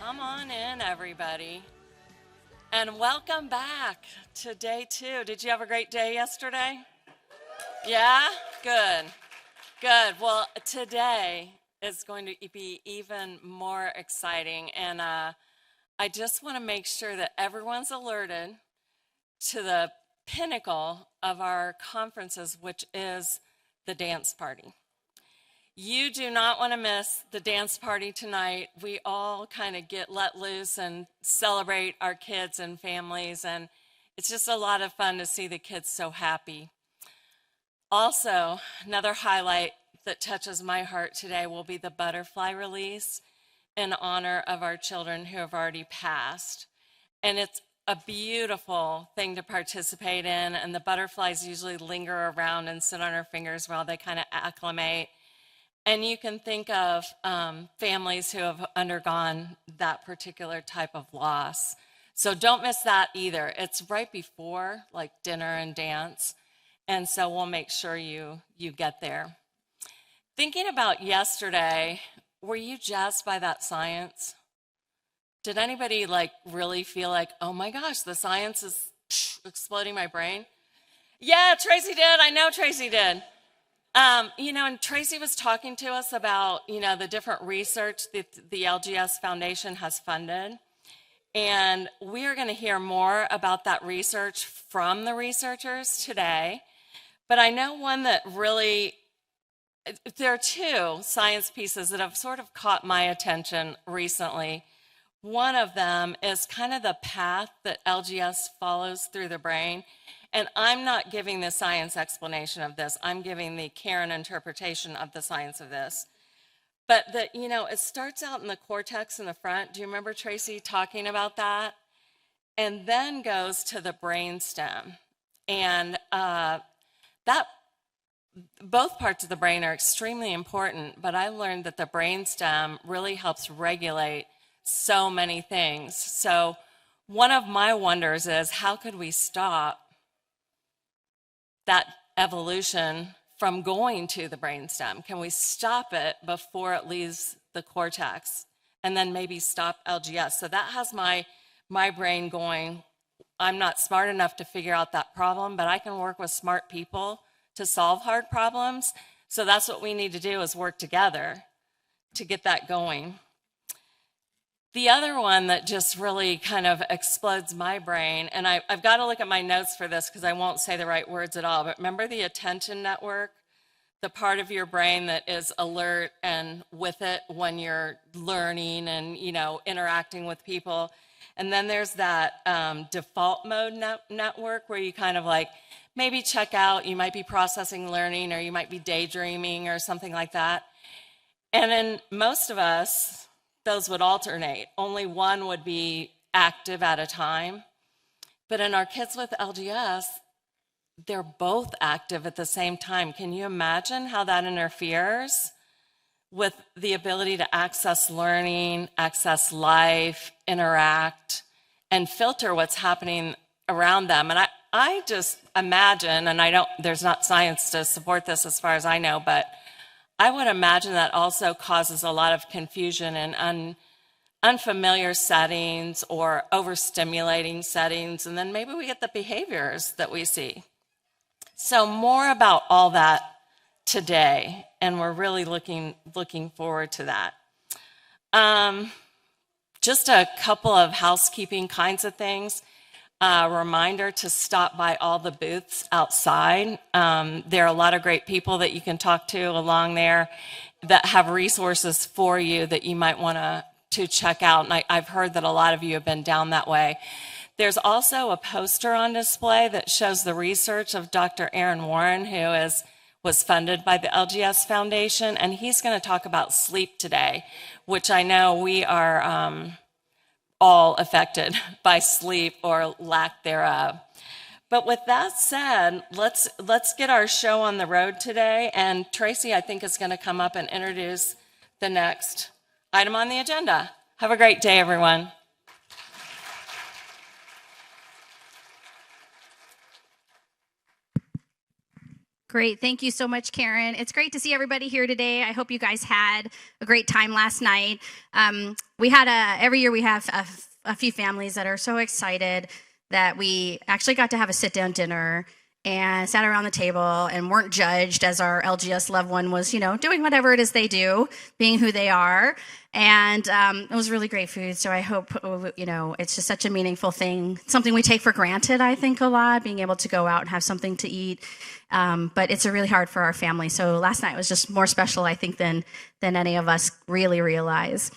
Come on in, everybody. And welcome back to day two. Did you have a great day yesterday? Yeah? Good. Good. Well, today is going to be even more exciting. And I just want to make sure that everyone's alerted to the pinnacle of our conferences, which is the dance party. You do not want to miss the dance party tonight. We all kind of get let loose and celebrate our kids and families, and it's just a lot of fun to see the kids so happy. Also, another highlight that touches my heart today will be the butterfly release in honor of our children who have already passed. And it's a beautiful thing to participate in, and the butterflies usually linger around and sit on our fingers while they kind of acclimate. And you can think of families who have undergone that particular type of loss. So don't miss that either. It's right before like dinner and dance. And so we'll make sure you get there. Thinking about yesterday, were you jazzed by that science? Did anybody like really feel like, oh my gosh, the science is exploding my brain? Yeah, Tracy did. I know Tracy did. And Tracy was talking to us about, the different research that the LGS Foundation has funded. And we are going to hear more about that research from the researchers today. But I know one that really, there are two science pieces that have sort of caught my attention recently. One of them is kind of the path that LGS follows through the brain. And I'm not giving the science explanation of this. I'm giving the Karen interpretation of the science of this. But it starts out in the cortex in the front. Do you remember Tracy talking about that? And then goes to the brainstem. And both parts of the brain are extremely important, but I learned that the brainstem really helps regulate so many things. So one of my wonders is, how could we stop that evolution from going to the brainstem? Can we stop it before it leaves the cortex, and then maybe stop LGS? So that has my brain going, I'm not smart enough to figure out that problem, but I can work with smart people to solve hard problems. So that's what we need to do, is work together to get that going. The other one that just really kind of explodes my brain, and I've got to look at my notes for this because I won't say the right words at all, but remember the attention network, the part of your brain that is alert and with it when you're learning and, interacting with people. And then there's that default mode network where you kind of like maybe check out, you might be processing learning, or you might be daydreaming or something like that. And in most of us, those would alternate. Only one would be active at a time. But in our kids with LGS, they're both active at the same time. Can you imagine how that interferes with the ability to access learning, access life, interact, and filter what's happening around them? And I just imagine, and there's not science to support this as far as I know, but I would imagine that also causes a lot of confusion in unfamiliar settings or overstimulating settings, and then maybe we get the behaviors that we see. So more about all that today, and we're really looking forward to that. Just a couple of housekeeping kinds of things. Reminder to stop by all the booths outside. There are a lot of great people that you can talk to along there that have resources for you that you might want to check out. And I've heard that a lot of you have been down that way. There's also a poster on display that shows the research of Dr. Aaron Warren, who was funded by the LGS Foundation, and he's going to talk about sleep today, which I know we are all affected by sleep or lack thereof. But with that said, let's get our show on the road today. And Tracy, I think, is going to come up and introduce the next item on the agenda. Have a great day, everyone. Great. Thank you so much, Karen. It's great to see everybody here today. I hope you guys had a great time last night. Every year we have a few families that are so excited that we actually got to have a sit-down dinner and sat around the table and weren't judged as our LGS loved one was, doing whatever it is they do, being who they are. And it was really great food. So I hope, it's just such a meaningful thing, something we take for granted, I think, a lot, being able to go out and have something to eat. But it's really hard for our family. So last night was just more special, I think, than any of us really realize.